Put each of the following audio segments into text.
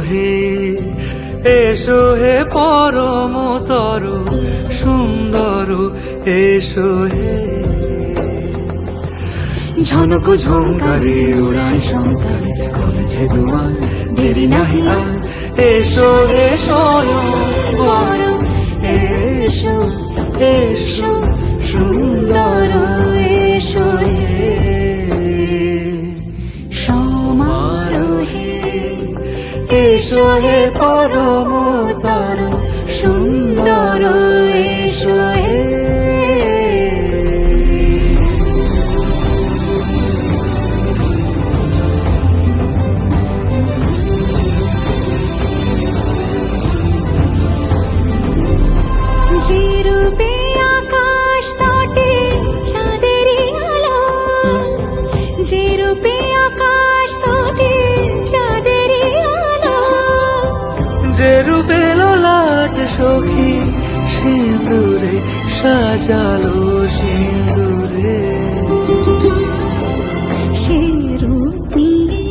হে এসো হে পরমতর সুন্দর এসো হে। ঝনক ঝঙ্কারে উড়ায় শঙ্কারে করেছে দুয়ার দেরি নাহি আর। এসো হে স্বয়ংবর এসো এসো সুন্দর এসো হে সমারোহে। এসো হে পরমতর সুন্দর এসো হে। যে রূপে আকাশ তটে চাঁদেরই আলো, যে রূপে আকাশ তটে চাঁদেরই আলো, যে রূপে ললাট সখী সিঁদুরে সাজালো সিঁদুরে। সে রূপ নিয়ে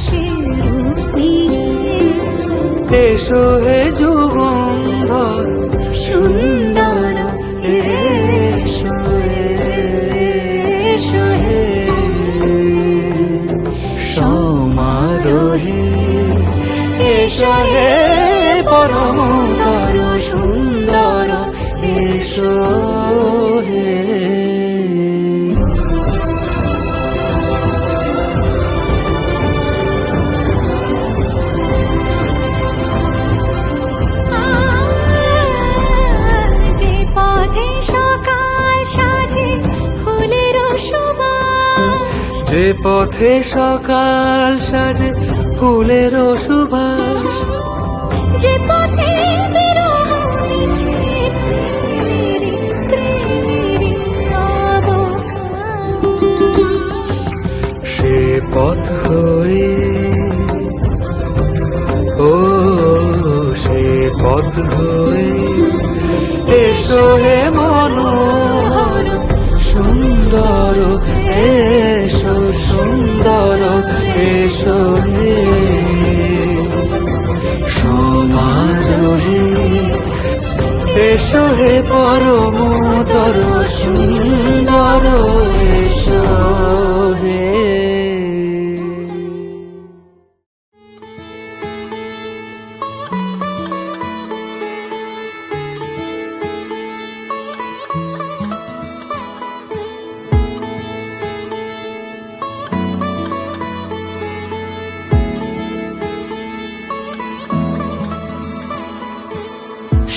সে রূপ নিয়ে এসো হে যুগন্ধর সুন্দর এসো এসো হে সমারোহে। এসো হে পরমতর সুন্দর এসো হে। যে পথে সকাল সাজে ফুলের সুবাস, যে পথে সকাল সাজে ফুলের সুবাস, যে পথে বিরহ মিছে প্রেমেরই প্রেমেরই অবকাশ, সে পথ হয়ে ও সে পথ হয়ে এসো হে মনোহর সুন্দর এসো সুন্দর এসো হে সমারোহে। এসো হে পরমতর সুন্দর এসো হে।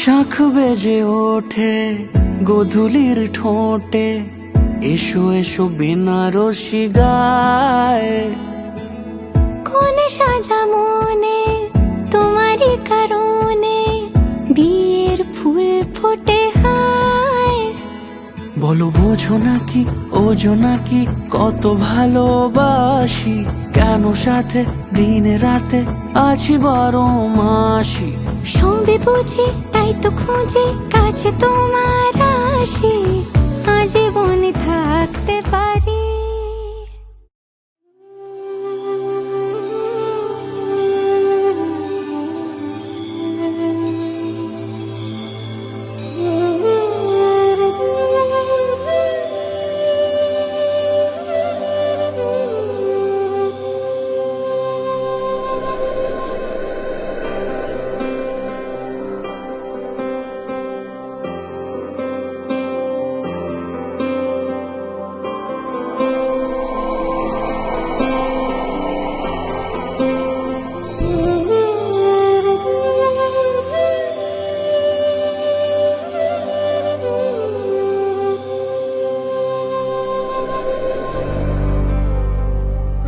শাখ বেজে ওঠে গোধূলির ঠোঁটে এসো এসো বেনারসি গায়। কোন সাজা মনে তোমারই কারণে বিয়ের ফুল ফোটে হায়। বলো বোঝো নাকি ওজো নাকি কত ভালোবাসি, কেন সাথে দিনে রাতে আছি 12 মাসি। সবে বুঝি তাই তো খুঁজে কাছে তোমার আসি, আজীবনে থাকতে পারি।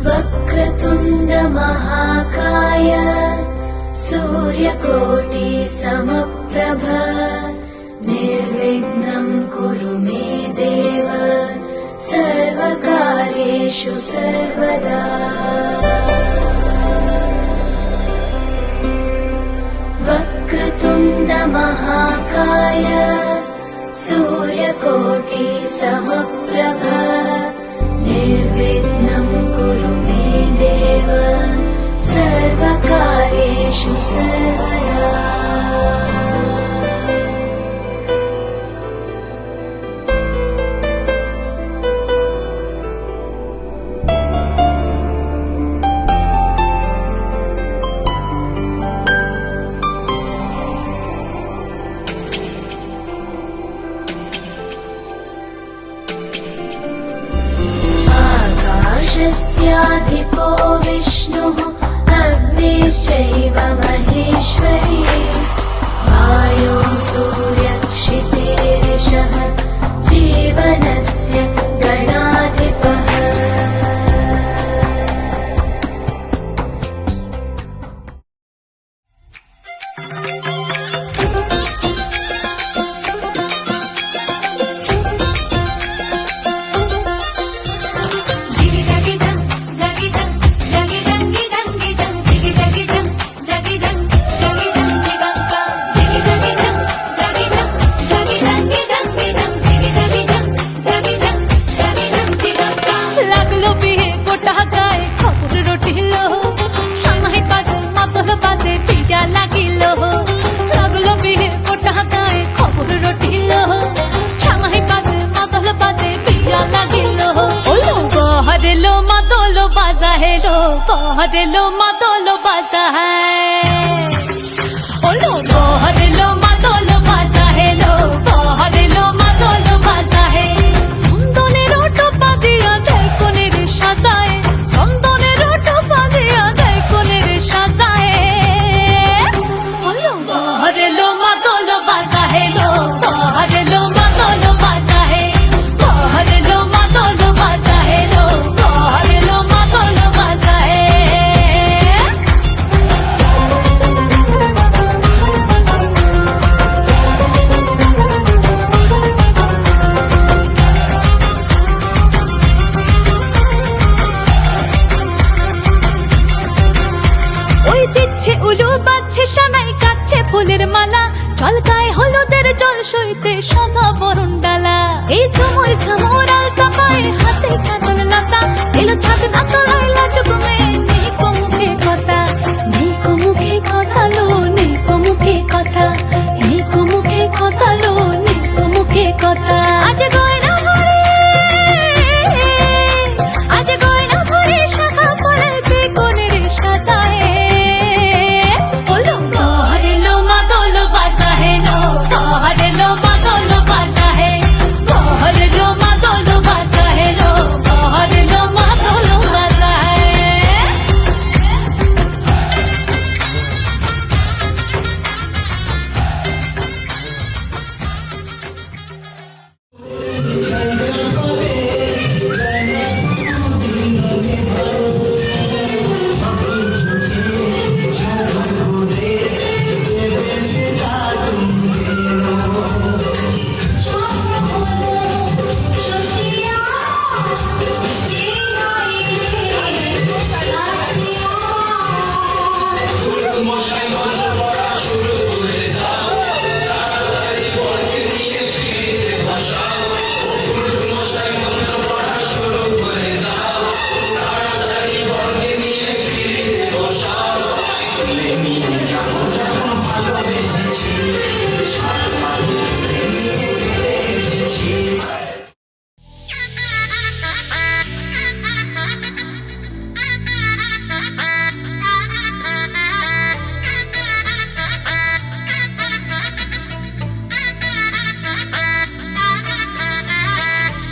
वक्रतुण्ड महाकाय सूर्यकोटि समप्रभ निर्विघ्नं कुरु मे देव सर्वकार्येषु सर्वदा। वक्रतुण्ड महाकाय सूर्यकोटि समप्रभ निर्विघ्नं कुरु मे सर्वेषु सर्वदा आकाशस्याधिपो विष्णुः अग्निश्चैव महेश्वरी वायो सूर्यक्षितेरिषः जीवनस्य गणाधिपः লাগলো বিয়ে গোটা গায়ে খবর রটিল সামাই পাশে মাতল পাশে পিঠা লাগিল লাগলো বিয়ে গোটা গায়ে খবর রটিল সামাই পাশে মাতল পাশে পিঠা লাগিল বহরেলো মাতল বাজা হেলো বহরেলো মাতল বাজা ওলো বহরেলো মাতল বাজা হেলো বহরেলো মাতল বাজা হে সুন্দরের টোপা দিয়া দেয় কোনের সাজায় সুন্দরের টোপা দিয়া দেয় কোনের সাজায় ওলো বহরেলো মাতল বাজা হেলো বহরেলো মাতল বাজা হে বহরেলো মাতল বাজা হেলো বহরেলো মাতল বাজা হে ওই দিচ্ছে উলু বাজছে সানাই কাচ্ছে ফুলের মালা জল গায়ে হলুদের জল সইতে সাজা বরণ ডালা এই সময় সামর আলতা পায়ে হাতে কাজল লতা এলো ছাদ না তলায় লাজুক মেয়ে নেই মুখে কথা নেই মুখে কথা লো নেই মুখে কথা নেই মুখে কথা লো নেই মুখে কথা আজ গয়না ভরে আজ গয়না ভরে শাখা পড়াইছে কোনের সাজায় ওলো বহরেলো মাতল বাজা হেলো বহরেলো মাতল বাজা হে বহরেলো মাতল বাজা হেলো বহরেলো মাতল বাজা হে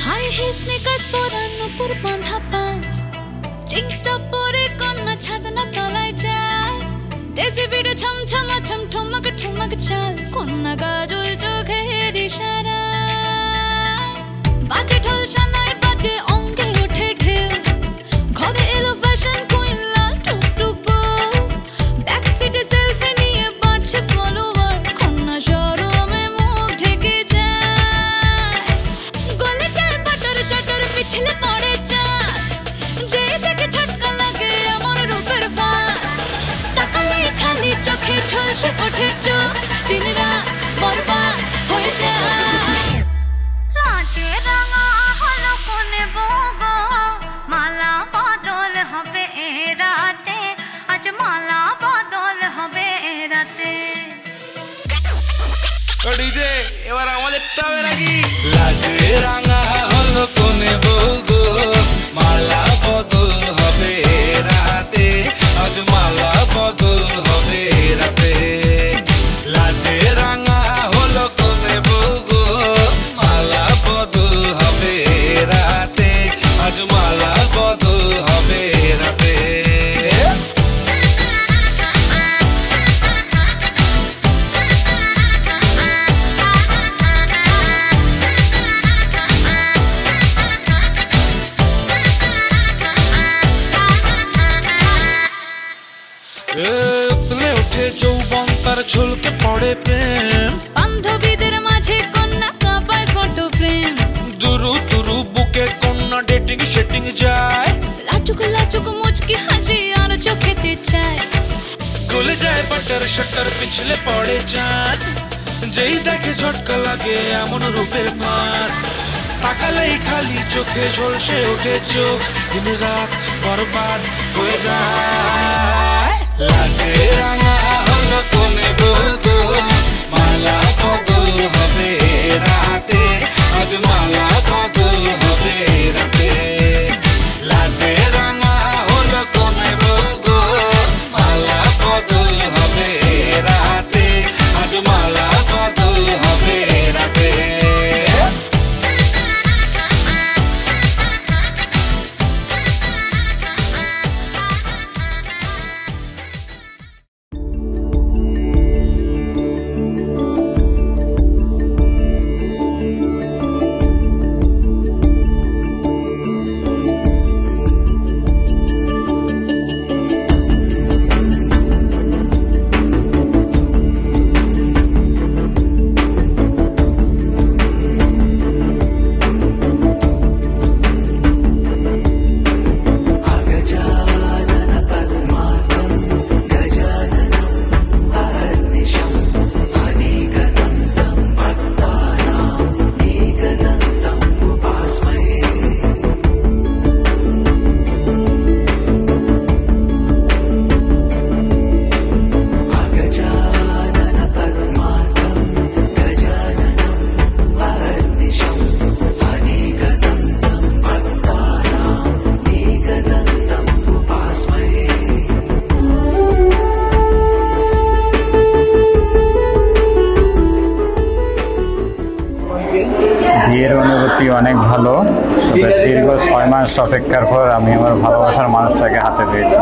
হাই হিল স্নিকার্স পরানো পুর বাঁধা পাস জিন্স টপ পরে কন্যা ছাদনা তলায় যায় দেশি বিড়ে ছমছমা ছম ঠুমক ঠুমক চাল কন্যা গাজল চোখের ইশারা বাজে ঢোল সানাই বাজে অঙ্গে ওঠে ঢেউ ঘরে এলো ফ্যাশন কুইন লাল টুকটুক বউ ব্যাক সিটে সেলফি নিয়ে বাড়ছে ফলোয়ার কন্যা শরমে মুখ ঢেকে যায় গলে যায় বাটার শাটার পিছলে পড়ে চাঁদ যে দেখে ছটকা লাগে আমার রূপের ফাঁদ তাকালে খালি চোখে ঝলসে ওঠে চোখ দিন রাত বরবাদ হয়ে যায় লাটে রাঙা হলো কোনে বগো মালা বদল হবে এ রাতে আজ মালা বদল হবে ডিজে এবার আমাদেরটা হবে নাকি? লাজে রাঙা হলো কোনে বউ গো, মালা বদল হবে রাতে, আজ মালা বদল হবে রাতে। লাজে রাঙা হলো কোনে বউ গো, মালা বদল হবে রাতে, আজ মালা বদল হবে রাতে। উতলে ওঠে যৌবন তার ঝুলকে পড়ে প্রেম, বান্ধবীদের মাঝে কন্যা কাঁপায় ফটো ফ্রেম, দুরু দুরু বুকে কন্যা ডেটিং সেটিং যায়, লাচুক লাচুক মুচকি হাসি আর চোখেতে চায়। গলে যায় বাটার শাটার পিছলে পড়ে চাঁদ, যেই দেখে ঝটকা লাগে এমন রূপের মার, তাকালেই খালি চোখে ঝলসে ওঠে চোখ, দিন রাত বরবাদ হয়ে যায়। লাজে রাঙা হলো কোনে বউ গো, মালা বদল হবে রাতে, আজ মালা বদল হবে রাতে। লাজে রাঙা হলো কোনে বউ গো, মালা বদল হবে রাতে, আজ মালা বদল হবে রাতে। বিয়ের অনুভূতি অনেক ভালো, তবে দীর্ঘ 6 মাস অপেক্ষার পর আমি আমার ভালোবাসার মানুষটাকে হাতে পেয়েছি,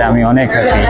আমি অনেক হ্যাপি।